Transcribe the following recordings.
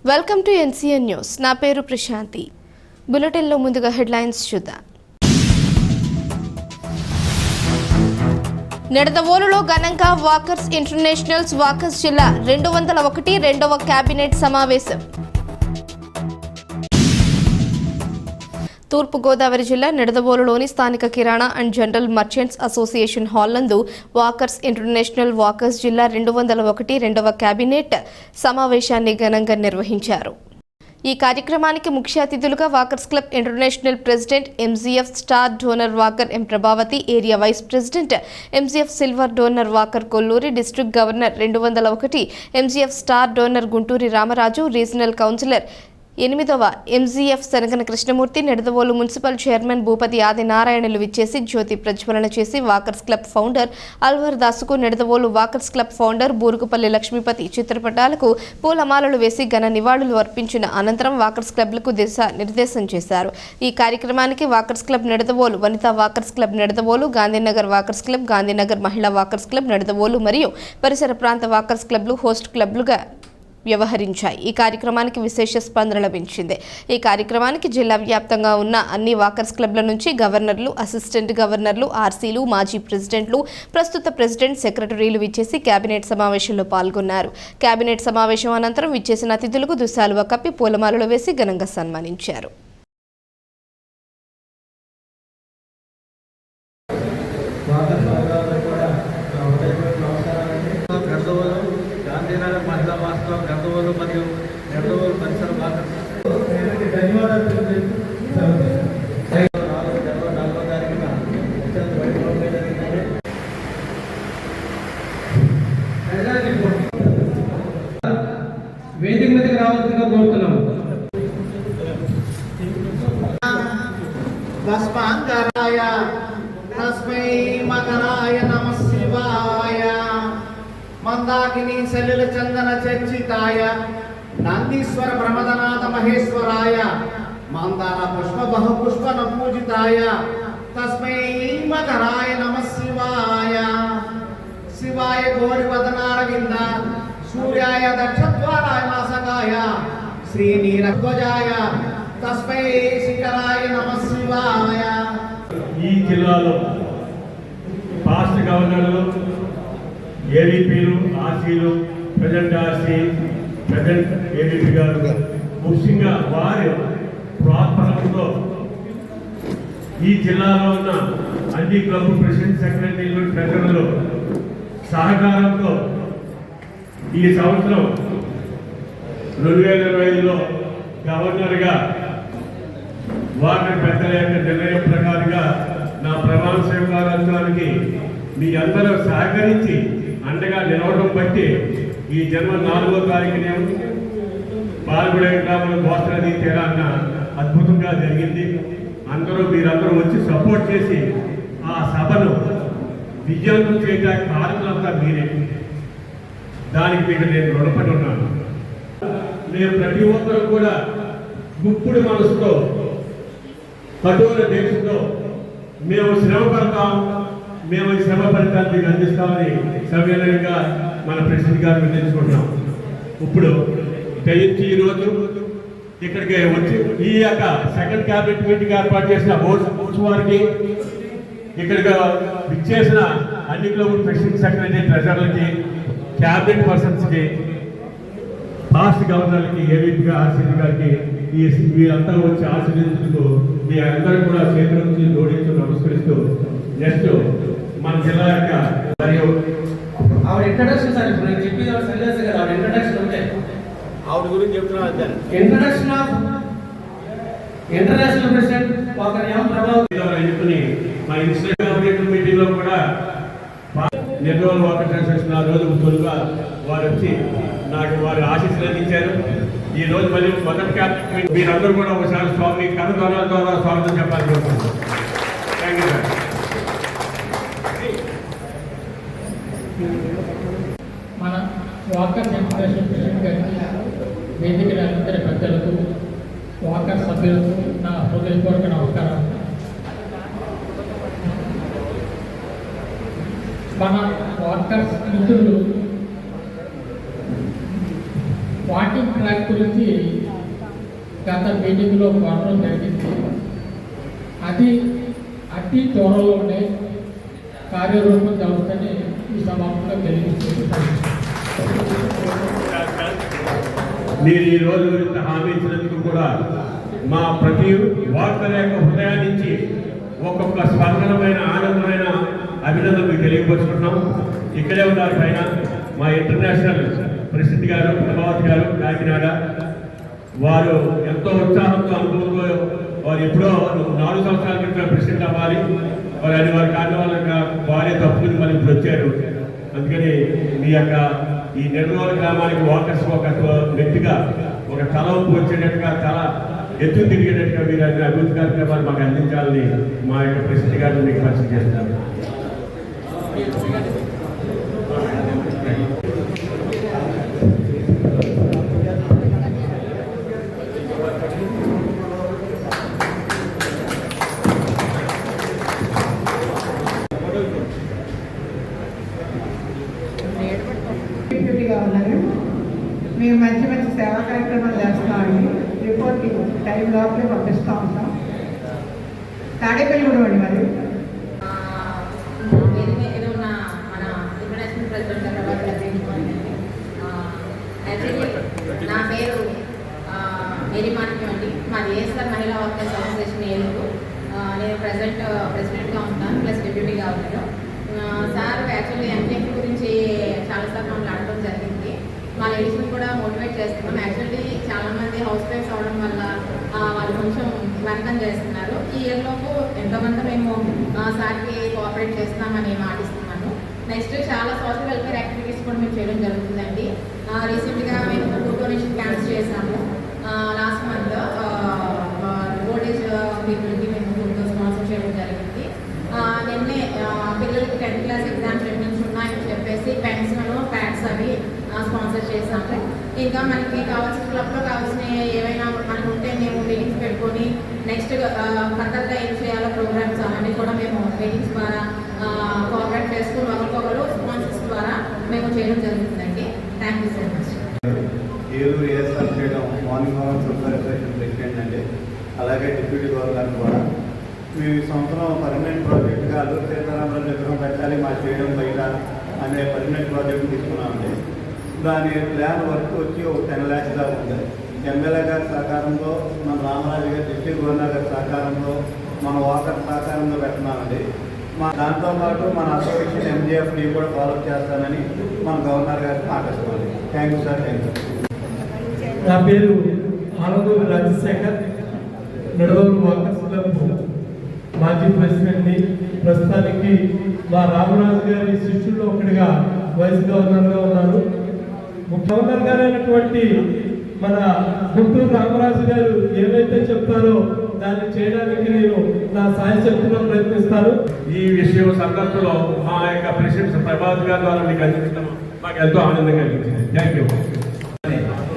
Welcome to NCN news. నా పేరు ప్రశాంతి. బులెటిన్లో ముందుగా హెడ్లైన్స్ చూద్దాం. నిడదవోలులో ఘనంగా వాకర్స్ ఇంటర్నేషనల్స్ వాకర్స్ జిల్లా 201 రెండవ కేబినెట్ సమావేశం. తూర్పుగోదావరి జిల్లా నిడదవోలులోని స్థానిక కిరాణా and general merchants association hall నందు వాకర్స్ ఇంటర్నేషనల్ వాకర్స్ జిల్లా 201 రెండవ కేబినెట్ సమావేశాన్ని ఘనంగా నిర్వహించారు. ఈ కార్యక్రమానికి ముఖ్య అతిథులుగా walkers club international president MGF star donor walker M Prabhavathi, area vice president MGF silver donor walker Kolluri, district governor 201 MGF star donor Gunturi Ramaraju, regional councillor 8వ MGF Shanagana Krishnamurthy, Nidadavolu municipal chairman Bhupathi ఆదినారాయణలు విచ్చేసి జ్యోతి ప్రజ్వలన చేసి వాకర్స్ క్లబ్ ఫౌండర్ అల్వర్ దాసుకు, Nidadavolu walkers club founder Burugupalli Lakshmipathi చిత్రపటాలకు పూలమాలలు వేసి ఘన నివాళులు అర్పించిన అనంతరం వాకర్స్ క్లబ్లకు నిర్దేశం చేశారు. ఈ కార్యక్రమానికి walkers club Nidadavolu, Vanitha walkers club Nidadavolu, Gandhinagar walkers club, Gandhinagar మహిళా వాకర్స్ క్లబ్ నిడదవోలు మరియు పరిసర ప్రాంత వాకర్స్ క్లబ్లు హోస్ట్ క్లబ్లుగా వ్యవహరించాయి. ఈ కార్యక్రమానికి విశేష స్పందన లభించింది. ఈ కార్యక్రమానికి జిల్లా వ్యాప్తంగా ఉన్న అన్ని వాకర్స్ క్లబ్ల నుంచి గవర్నర్లు, అసిస్టెంట్ గవర్నర్లు, ఆర్సీలు, మాజీ ప్రెసిడెంట్లు, ప్రస్తుత ప్రెసిడెంట్, సెక్రటరీలు విచ్చేసి కేబినెట్ సమావేశంలో పాల్గొన్నారు. కేబినెట్ సమావేశం అనంతరం విచ్చేసిన అతిథులకు దుశాలువ కప్పి పూలమాలలు వేసి ఘనంగా సన్మానించారు. గాంధీనగర్ మహిళా వాస్తవం గర్దవోలు మరియు గర్దవోలు పరిసర ధన్యవాదాలు వేదిక మీదకి రావాల్సిందిగా కోరుతున్నాం. తస్మై మకరాయ నమః శివాయ. మందాకిని సలిల చందన చర్చితాయ నందీశ్వర ప్రమదనాథ మహేశ్వరాయ మందార పుష్ప బహుపుష్ప నపూజితాయ తస్మై మకరాయ నమః శివాయ. శివాయ గోరి వదనారవింద సూర్యాయ దక్షద్వారాయ నాసకాయ శ్రీనీరధ్వజాయ తస్మై శిఖరాయ నమః శివాయ. ఈ జిల్లాలో పాస్ట్ గవర్నర్లు, ఏవీపీలు, ఆర్సీలు, ప్రజెంట్ ఆర్సీ, ప్రజెంట్ ఏవీపీ గారు ముఖ్యంగా వారి ప్రోత్సాహంతో ఈ జిల్లాలో ఉన్న అన్ని క్లబ్ ప్రెసిడెంట్, సెక్రటరీలు, ట్రెజరర్లు సహకారంతో ఈ సంవత్సరం 2025లో గవర్నర్గా వారి పెద్దల యొక్క నిర్ణయం ప్రకారంగా నా ప్రమాణ స్వీకారోత్సవానికి మీ అందరూ సహకరించి అండగా నిలవడం బట్టి ఈ జనవరి 4వ తారీఖునే పాల్గొనే గ్రామంలో గోత్రనదీ తీరాన్న అద్భుతంగా జరిగింది. మీరందరూ వచ్చి సపోర్ట్ చేసి ఆ సభను విజయవంతం చేయడానికి కారణమంతా మీరే. దానికి మీకు నేను రుణపడి ఉన్నాను. నేను ప్రతి ఒక్కరూ కూడా గుప్పుడు మనసుతో, కఠోర దీక్షతో మేము శ్రమ పడతాం, మేము ఈ శ్రమ ఫలితాన్ని మీకు అందిస్తామని సవినయంగా మన ప్రెసిడెంట్ గారు నిర్ణయించుకుంటున్నాం. ఇప్పుడు దయించి ఈరోజు ఇక్కడికి వచ్చి ఈ యొక్క సెకండ్ క్యాబినెట్ మీటింగ్ ఏర్పాటు చేసిన బోర్డ్స్ వారికి, ఇక్కడికి విచ్చేసిన అన్ని క్లబ్ ప్రెసిడెంట్, సెక్రటరీ, ట్రెజరర్లకి, క్యాబినెట్ పర్సన్స్కి, పాస్ట్ గవర్నర్లకి, ఏవీపీగా ఆర్సీపీ గారికి వీరంతా వచ్చి ఆశీర్వదించుతూ మీ అందరూ కూడా చేతుల నుంచి జోడించు నమస్కరిస్తూ నెక్స్ట్ మన జిల్లా యొక్క మరియు ఆవిడ ఇంట్రడక్షన్ సార్ ఇప్పుడు నేను చెప్పేది సన్యాసి కదా, ఆవిడ ఇంట్రడక్షన్ ఉంటే ఆవిడ గురించి చెప్తున్నా. Introduction of international president walker M Prabhavathi ఎన్నుకుని మన ఇన్స్టిట్యూట్ మీటింగ్ లో కూడా నిర్మల్ వాకర్ ట్రాన్సాక్షన్ ఆ రోజు తొలుగా వారు వచ్చి నాకు వారి ఆశీస్సులు అందించారు. ఈ రోజు మళ్ళీ మొదటి క్యాబినెట్ మీరందరూ కూడా ఒకసారి స్వామి కనుగొనల ద్వారా స్వాగతం చెప్పాల్సి వస్తుంది. Thank you sir. మన వాకర్ ఇంటర్నేషనల్ ప్రెసిడెంట్ గారికి, వేదిక అందరి పెద్దలకు, వాకర్ సభ్యులకు నా హృదయపూర్వక నమస్కారం. మన వాకర్స్ మిత్రులు వాకింగ్ ట్రాక్ దాని గురించి గత మీటింగ్లో కోరడం జరిగింది. అది అతి త్వరలోనే కార్యరూపం దాల్చుకొని ఈ సమావేశంలో తెలియజేస్తున్నాను. మీరు ఈ రోజు ఇంత హామీ ఇచ్చినందుకు కూడా మా ప్రతి వార్తల యొక్క హృదయాన్ని నుంచి ఒక్కొక్క స్పందనమైన ఆనందమైన అభినందన మీకు తెలియపరుచుకుంటున్నాం. ఇక్కడే ఉన్నారు పైన మా ఇంటర్నేషనల్ ప్రెసిడెంట్ గారు ప్రభావతి గారు కాకినాడ. వారు ఎంతో ఉత్సాహంతో అనుభవంతో వారు ఎప్పుడో 4 సంవత్సరాల క్రితం ప్రెసిడెంట్ అవ్వాలి, వారు అది వారి కారణం వల్ల వారే తప్పుకుని మళ్ళీ ఇప్పుడు వచ్చారు. అందుకని మీ యొక్క ఈ నెల్లూరు గ్రామానికి వాకర్స్ ఒక వ్యక్తిగా ఒక తలవంపు వచ్చేటట్టుగా చాలా ఎత్తు తిరిగేటట్టుగా మీరు అన్ని అభివృద్ధి కార్యక్రమాలు మాకు అందించాలని మా యొక్క ప్రెసిడెంట్ గారిని మీకు పరిచయం చేస్తున్నారు. డ్యూటీగా ఉన్నారు. మేము మంచి మంచి సేవా కార్యక్రమాలు చేస్తామండి. రిపోర్ట్ టైం లోపలే పంపిస్తూ ఉంటాం. తాడేపల్లి కూడా అండి మరి వేదిక ఉన్న మన ఇంటర్నేషనల్ ప్రెసిడెంట్ యాక్చువల్లీ నా పేరు మేరీ మాణిక్యం అండి. మాది ఏఎస్ఆర్ మహిళా వర్కర్స్ అసోసియేషన్ ఏలూరు. నేను ప్రెసిడెంట్గా ఉంటాను, ప్లస్ డిప్యూటీగా ఉన్నాను. సార్ యాక్చువల్లీ ఎంపీఎఫ్ గురించి చాలాసార్లు మమ్మల్ని అడగడం జరిగింది. మా లేడీస్ని కూడా మోటివేట్ చేస్తున్నాం. యాక్చువల్లీ చాలామంది హౌస్ వైఫ్స్ అవడం వల్ల వాళ్ళు కొంచెం వెనకం చేస్తున్నారు. ఈ ఇయర్లోపు ఎంతోమంది మేము సార్కి కోఆపరేట్ చేస్తున్నామని మాటిస్తున్నాను. నెక్స్ట్ చాలా సోషల్ వెల్ఫేర్ యాక్టివిటీస్ కూడా మేము చేయడం జరుగుతుందండి. రీసెంట్గా మేము ఫుడ్ డొనేషన్ క్యాంప్స్ చేసాము. లాస్ట్ మంత్ ఓల్డేజ్ పీపుల్కి మేము ఫుడ్ స్పాన్సర్ చేయడం జరిగింది. నిన్నే పిల్లలకి 10th క్లాస్ ఎగ్జామ్స్ నుంచి ఉన్నాయని చెప్పేసి పెన్స్ ప్యాడ్స్ అవి స్పాన్సర్ చేసాము. ఇంకా మనకి కావాల్సిన క్లబ్లో కావాల్సిన ఏవైనా మనకు ఉంటే మేము మీటింగ్స్ పెట్టుకొని నెక్స్ట్ ఫర్దర్గా ఏం చేయాలో ప్రోగ్రామ్స్ అవన్నీ కూడా మేము మీటింగ్స్ ద్వారా కోఆపరేట్ చేసుకుని ఒకరికొకరు స్పాన్సర్స్ ద్వారా మేము చేయడం జరుగుతుందండి. Thank you so much. Eluru ASR చేయడం మార్నింగ్ అవర్స్ అసోసియేషన్ ప్రెసిడెంట్ అండి. అలాగే డిప్యూటీ గవర్నర్ కూడా మేము ఈ సంవత్సరం పర్మనెంట్ ప్రాజెక్ట్గా అల్లూరు సీతారామరాజు విగ్రహం పెట్టాలి మా చేయడం బయట అనే పర్మనెంట్ ప్రాజెక్ట్ తీసుకున్నామండి. దాని ప్లాన్ వర్క్ వచ్చి ఒక 10 lakhs దాకా ఉంది. ఎమ్మెల్యే గారి సహకారంలో, మన రామరాజు గారి డిస్ట్రిక్ట్ గవర్నర్ గారి సహకారంలో, మన వాకర్ సహకారంలో పెడుతున్నామండి. దాంతోపాటు మన అసోసియేషన్ ఎంజీఎఫ్ని కూడా ఫాలో చేస్తానని మన గవర్నర్ గారికి మాట్లాడుతున్నాను. Thank you sir. Thank you. నా పేరు ఆనందూరు రాజశేఖర్, నడవూరు వాకర్స్ క్లబ్ మాజీ ప్రెసిడెంట్ని. ప్రస్తుతానికి మా రామరాజు గారి శిష్యుల్లో ఒకటిగా వైస్ గవర్నర్గా ఉన్నారు. గవర్నర్ గారైనటువంటి మన గుంటూరు రామరాజు గారు ఏవైతే చెప్తారో దాన్ని చేయడానికి నేను నా సాయశక్తిలో ప్రయత్నిస్తాను. ఈ విషయం సందర్భంలో మా యొక్క ప్రెసిడెంట్ ప్రభాత్ గారి ద్వారా మీకు అందించడం మాకు ఎంతో ఆనందం కలిగించింది. Thank you.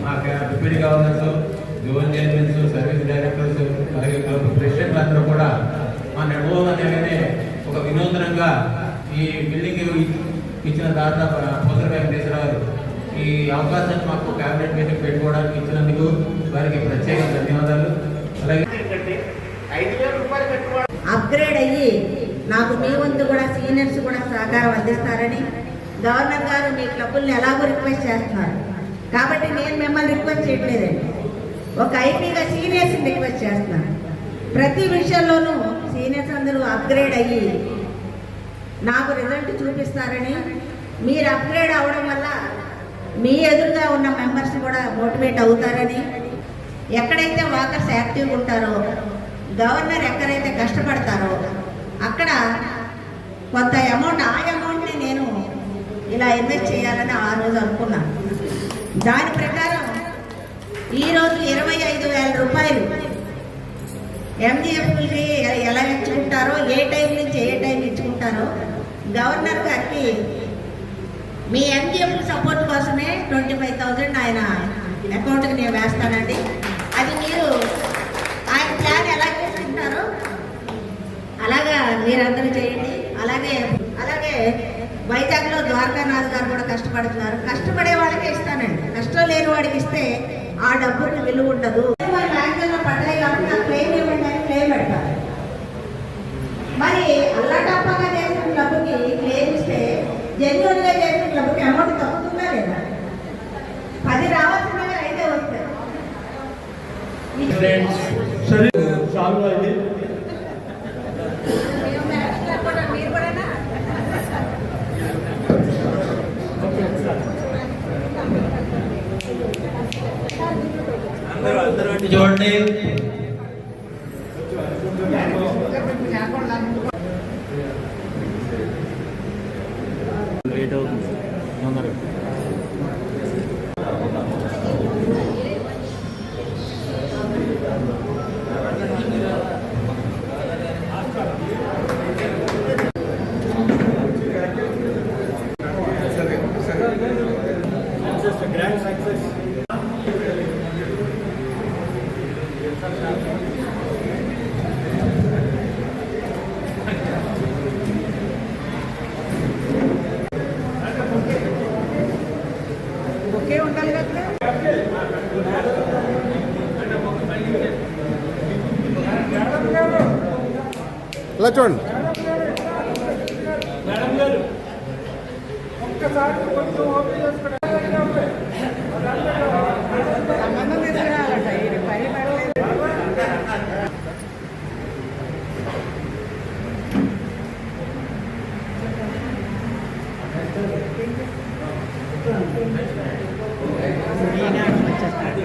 మా deputy governors, zone chairmans, service directors, అలాగే క్లబ్ ప్రెసిడెంట్లు అందరూ కూడా మా నెడవోలు అనేది ఒక వినూత్నంగా ఈ బిల్డింగ్ ఇచ్చిన దాత పోతల వెంకటేశ్వరరావు ఈ అవకాశాన్ని మాకు క్యాబినెట్ మీటింగ్ పెట్టుకోవడానికి ఇచ్చినందుకు వారికి ప్రత్యేక ధన్యవాదాలు. అలాగే అప్గ్రేడ్ అయ్యి నాకు మీ వంతు కూడా సీనియర్స్ కూడా సహకారం అందిస్తారని గవర్నర్ గారు మీ క్లబ్బుల్ని ఎలాగో రిక్వెస్ట్ చేస్తున్నారు. కాబట్టి నేను మిమ్మల్ని రిక్వెస్ట్ చేయట్లేదండి, ఒక ఐపీగా సీనియర్స్ని రిక్వెస్ట్ చేస్తున్నాను. ప్రతి విషయంలోనూ సీనియర్స్ అందరూ అప్గ్రేడ్ అయ్యి నాకు రిజల్ట్ చూపిస్తారని, మీరు అప్గ్రేడ్ అవ్వడం వల్ల మీ ఎదురుగా ఉన్న మెంబర్స్ కూడా మోటివేట్ అవుతారని, ఎక్కడైతే వాకర్స్ యాక్టివ్గా ఉంటారో, గవర్నర్ ఎక్కడైతే కష్టపడతారో అక్కడ కొంత అమౌంట్, ఆ అమౌంట్ని నేను ఇలా ఇన్వెస్ట్ చేయాలని ఆ రోజు అనుకున్నాను. దాని ప్రకారం ఈరోజు 25,000 రూపాయలు ఎంజిఎఫ్కి ఎలా ఇచ్చుకుంటారో, ఏ టైం నుంచి ఏ టైం ఇచ్చుకుంటారో గవర్నర్ గారికి మీ ఎంజిఎఫ్ సపోర్ట్ కోసమే 25,000 ఆయన అకౌంట్కి నేను వేస్తానండి. అది మీరు ఆయన ప్లాన్ ఎలా చేసుకుంటారో అలాగా మీరందరూ చేయండి. అలాగే వైజాగ్లో ద్వారకానాథ్ గారు కూడా కష్టపడుతున్నారు. కష్టపడే వాళ్ళకే ఇస్తానండి, కష్టం లేని వాడికి ఇస్తే ఆ డబ్బుకి విలువ ఉండదు. మరి బ్యాంకుల్లో పడ్డాయి కాబట్టి నాకు క్లెయిమ్ ఇవ్వండి అని క్లెయిమ్ పెడతారు. మరి అల్లాటప్పగా చేసిన క్లబ్కి క్లెయిమ్ ఇస్తే జెన్యున్గా చేసిన క్లబ్కి అమౌంట్ తగ్గుతుందా లేదా? 10 రావాల్సిందిగా 5 వస్తాయి. సరే సాల్వ్ అయింది. మీరు కూడా చూడండి. Grand success. ఒకే ఉండాలి కదా. ఇలా చూడండి. సంబంధం తీసుకురావాలట ఇది పని పడలేదు. ఈయన వచ్చేస్తాడు.